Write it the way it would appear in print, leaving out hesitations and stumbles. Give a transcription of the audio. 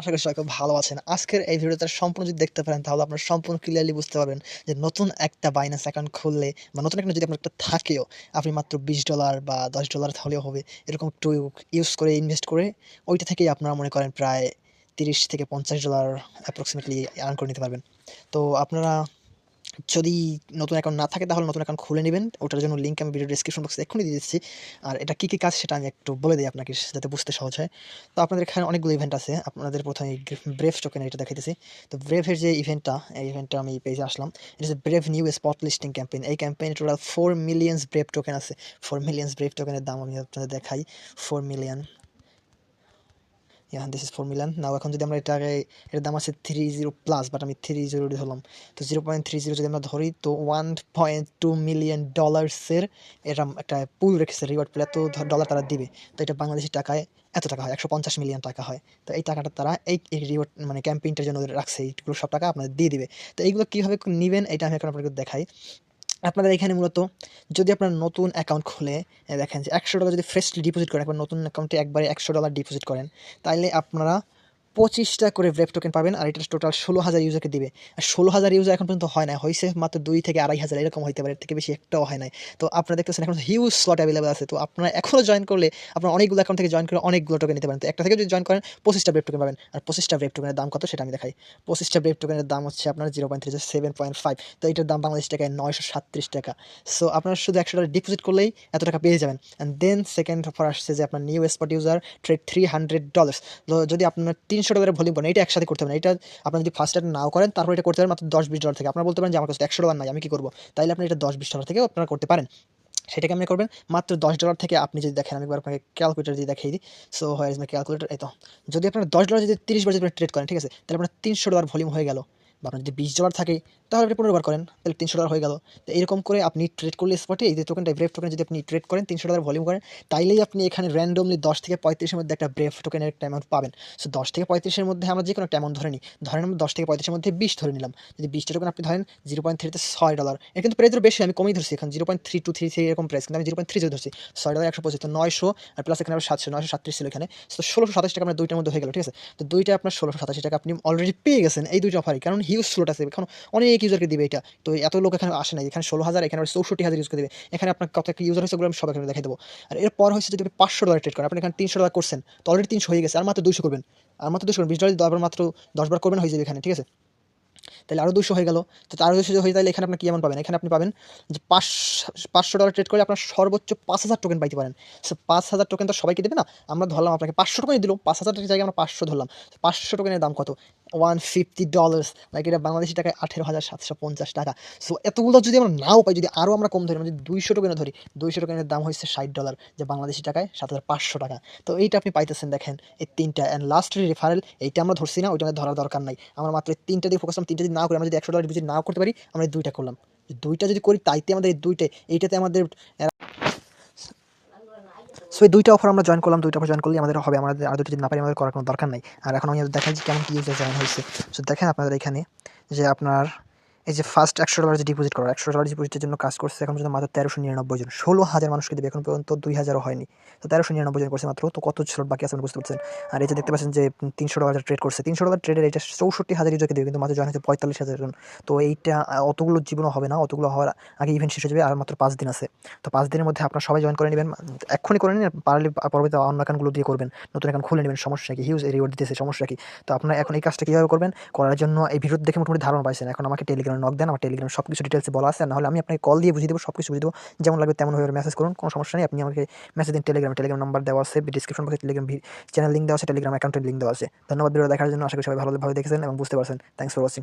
আশা করি সবাই খুব ভালো আছেন। আজকের এই ভিডিওটা সম্পূর্ণ যদি দেখতে পারেন তাহলে আপনারা সম্পূর্ণ ক্লিয়ারলি বুঝতে পারবেন যে নতুন একটা বাইন্যান্স অ্যাকাউন্ট খুললে বা নতুন একটা যদি আপনার একটা থাকেও আপনি মাত্র $20 বা $10 হলেও হবে। এরকম একটু ইউজ করে ইনভেস্ট করে ওইটা থেকেই আপনারা মনে করেন প্রায় $30 থেকে $50 অ্যাপ্রক্সিমেটলি আর্ন করে নিতে পারবেন। তো আপনারা যদি নতুন অ্যাকাউন্ট না থাকে তাহলে নতুন অ্যাকাউন্ট খুলে নিবেন। ওটার জন্য লিঙ্ক আমি ভিডিও ডেসক্রিপশন বক্সে এক্ষুনি দিয়ে দিচ্ছি। আর এটা কি কাজ সেটা আমি একটু বলে দেই আপনাকে যাতে বুঝতে সহজ হয়। তো আপনাদের এখানে অনেকগুলো ইভেন্ট আছে। আপনাদের ১ম এ ব্রেভ টোকেন এটা দেখাইতেছি। তো ব্রেভের যে ইভেন্টটা, এই ইভেন্টটা আমি পেজে আসলাম। এটা হচ্ছে brave new spot listing campaign. এই ক্যাম্পেইনে টোটাল 4 মিলিয়ন ব্রেভ টোকেন আছে। 4 মিলিয়ন ব্রেভ টোকেনের দাম আমি আপনাদের দেখাই। 4 মিলিয়ন দিস ইজ 4 মিলিয়ন। নাও এখন যদি আমরা এটার দাম আছে 30 প্লাস, বাট আমি 30 ধরলাম। তো 0.30 যদি আমরা ধরি তো $1.2 মিলিয়ন এর এরা একটা পুল রেখেছে রিওয়ার্ড পুল। এত ডলার তারা দিবে। তো এটা বাংলাদেশী টাকায় এত টাকা হয়, 150 মিলিয়ন টাকা হয়। তো এই টাকাটা তারা এই রিওয়ার্ড মানে ক্যাম্পেইনটার জন্য ওদের রাখছে। এইগুলো সব টাকা আপনাদের দিয়ে দিবে। তো এইগুলো কিভাবে নিবেন এটা আমি এখন আপনাকে দেখাই। আপনাদের এখানে মূলত যদি আপনার নতুন অ্যাকাউন্ট খুলে দেখেন যে $100 যদি ফ্রেশলি ডিপোজিট করেন, একবার নতুন অ্যাকাউন্টে একবারে $100 ডিপোজিট করেন, তাইলে আপনারা 25টা করে ব্রেভ টোকেন পাবেন। আর এটা টোটাল 16,000 ইউজারকে দিবে। আর 16,000 ইউজার এখন পর্যন্ত হয় নাই। হইছে মাত্র 2 থেকে 2,500 এরকম হইতে পারে। এর থেকে বেশি একটাও হয় নাই। তো আপনারা দেখতেছেন এখন হিউজ স্লট এভেইলেবল আছে। তো আপনারা এখনো জয়েন করলে আপনারা অনেকগুলো অ্যাকাউন্ট থেকে জয়েন করে অনেকগুলো টোকেন নিতে পারেন। তো একটা থেকে যদি জয়েন করেন 25টা ব্রেভ টোকেন পাবেন। আর 25টা ব্রেভ টোকেনের দাম কত সেটা আমি দেখাই। 25টা ব্রেভ টোকেনের দাম হচ্ছে আপনার 0.3 7.5। তো এটার দাম বাংলাদেশী টাকায় ৳937। সো আপনারা শুধু $100 ডিপোজিট করলেই এত টাকা পেয়ে যাবেন। অ্যান্ড দেন সেকেন্ড অফার আসছে যে আপনার নিউ স্পট ইউজার ট্রেড $300। তো যদি আপনার $300 ভলিউম করেন, এটা একসাথে করতে পারেন। এটা আপনার যদি ফার্স্ট টাইম নাও করেন তারপর এটা করতে পারেন মাত্র $10-20 থেকে। আপনারা বলতে পারেন যে আমার কাছে $100 নাই, আমি কি করব? তাইলে আপনি এটা $10-20 থেকেও আপনারা করতে পারেন। সেটা কেমনে করবেন? মাত্র $10 থেকে আপনি যদি দেখেন, আমি একবার আপনাকে ক্যালকুলেটর দিয়ে দেখিয়ে দিই। So where is my calculator? এই তো। যদি আপনার $10 যদি 30 বার যদি আপনি ট্রেড করেন, ঠিক আছে? তাহলে আপনার $300 ভলিউম হয়ে গেল। বা আপনার যদি $20 থাকে তাহলে আপনি 15 বার করেন, তাহলে $300 হয়ে গেল। তো এরকম করে আপনি ট্রেড করলে স্পটে এই যে টোকেনটা ব্রেভ টোকেন যদি আপনি ট্রেড করেন $300 ভলিউম করেন, তাইলেই আপনি এখানে র‍্যান্ডমলি 10 থেকে 35 এর মধ্যে একটা ব্রেভ টোকেনের একটা অ্যামাউন্ট পাবেন। সো 10 থেকে 35 এর মধ্যে আমরা যেকোনো একটা অ্যামাউন্ট ধরে নিই। ধরেন আমরা 10 থেকে 35 এর মধ্যে 20 ধরে নিলাম। যদি 20 টা টোকেন আপনি ধরেন 0.3 তে $6। এটা কিন্তু প্রাইস বেশি, আমি কমই ধরছি। এখন 0.3233 এরকম প্রাইস, কিন্তু আমি 0.3 ধরছি। $6 125, তো 900 আর প্লাস এখানে আবার 700, 937 ছিল এখানে। তো $1,627 আপনার দুইটার মধ্যে হয়ে গেল, ঠিক আছে? তো দুইটা আপনার $1,687 আপনি অলরেডি পেয়ে গেছেন এই দুইটা অফারই। কারণ হিউজ স্লট আছে। এখন অনেক ইউজারকে দিবে এটা। তো এত লোক এখানে আসে নাই। এখানে 16,000, এখানে আবার 64,000 ইউজ করে দিবে। এখানে আপনার কত ইউজার হয়েছে ওগুলো আমি সব এখানে দেখাই দেবো। আর এরপর হচ্ছে যদি আপনি $500 ট্রেড করেন, আপনি এখানে $300 করছেন। তো অলরেডি 300 হয়ে গেছে। আর মাত্র 200 করবেন। আর মাত্র 200 করবেন। $20 দিয়ে মাত্র 10 বার করবেন, হয়ে যাবে এখানে, ঠিক আছে? তাহলে আরও 200 হয়ে গেল। তো আরও 200 হয়ে তাহলে এখানে আপনি কি এমন পাবেন? এখানে আপনি পাবেন যে $500 ট্রেড করে আপনার সর্বোচ্চ ৫,০০০ টোকেন পাইতে পারেন। সো ৫,০০০ টোকেন তো সবাইকে দেবে না। আমরা ধরলাম আপনাকে 500 টোকেনই দিল। ৫,০০০ টাকার জায়গায় আমরা 500 ধরলাম। 500 টোকেনের দাম কত? $150। লাইক এটা বাংলাদেশী টাকায় ৳18,750। সো এতগুলো যদি আমরা নাও পাই, যদি আরও আমরা কম ধরি, আমরা যদি 200 টোকেনও ধরি, 200 টোকেনের দাম হচ্ছে $60, যে বাংলাদেশী টাকায় ৳7,500। তো এইটা আপনি পাইতেছেন দেখেন এই ৩টা। অ্যান্ড লাস্ট রেফারেল এইটা আমরা ধরছি না, ওইটা ধরার দরকার নাই। আমরা মাত্র এই ৩টা দিয়ে ফোকাস করলাম। ৩টা যদি না করি, আমরা যদি $100 ডিপোজিট নাও করতে পারি, আমরা এই 2টা করলাম। 2টা যদি করি তাইতে আমাদের এই 2টে, এইটাতে আমাদের সো এই 2টা অফার আমরা জয়েন করলাম। 2টা অফার জয়েন করলেই আমাদের হবে। আমাদের আর 2টা যদি না পারি আমাদের করার কোনো দরকার নাই। আর এখন আমি দেখাই যে কেমন কি ইউজার জয়েন হয়েছে। সো দেখেন আপনাদের এখানে যে আপনার এই যে ফার্স্ট $100 যে ডিপোজিট করা, $100 ডিপোজিটের জন্য কাজ করছে এখন পর্যন্ত মাত্র 1399 জন। 16,000 মানুষকে দেবে, এখন পর্যন্ত 2,000ও হয়নি। তো 1399 জন করছে মাত্র। তো কত স্লট বাকি আছে আপনি বুঝতে পারছেন। আর এই যে দেখতে পাচ্ছেন যে $300 ট্রেড করছে। $300 ট্রেডের এটা 64,000 ইউজারকে দেবে, কিন্তু মাত্র জয়েন হয়েছে 45,000 জন। তো এইটা অতগুলো জীবনও হবে না। অতগুলো হওয়ার আগে ইভেন্ট শেষ হয়ে যাবে। আর মাত্র 5 দিন আছে। তো 5 দিনের মধ্যে আপনারা সবাই জয়েন করে নেবেন। এক্ষুনি করে নিন, পারলে পরবর্তীতে অন্য অ্যাকাউন্টগুলো দিয়ে করবেন। নতুন অ্যাকাউন্ট খুলে নেবেন, সমস্যা কি? হিউজ রিওয়ার্ড দিতেছে, সমস্যা কি? তো আপনারা এখন এই কাজটা কীভাবে করবেন? করার জন্য এই ভিডিও দেখে মোটামুটি ধারণা পাইছেন। এখন আমাকে টেলিগ্রামে নক দেন। আমার টেলিগ্রামে সবকিছু ডিটেইলসে বলা আছে। আর নাহলে আমি আপনাকে কল দিয়ে বুঝিয়ে দেবো, সবকিছু বুঝিয়ে দেবো। যেমন লাগবে তেমনভাবে মেসেজ করুন, কোনো সমস্যা নেই। আপনি আমাকে মেসেজ দিন টেলিগ্রামে। টেলিগ্রাম নাম্বার দেওয়া আছে ডিসক্রিপশন বক্সে, টেলিগ্রাম চ্যানেল লিঙ্ক দেওয়া আছে, টেলিগ্রাম অ্যাকাউন্টের লিঙ্ক দেওয়া আছে। ধন্যবাদ ভিডিও দেখার জন্য। আশা করি সবাই ভালোভাবে দেখেছেন এবং বুঝতে পারছেন। Thanks for watching.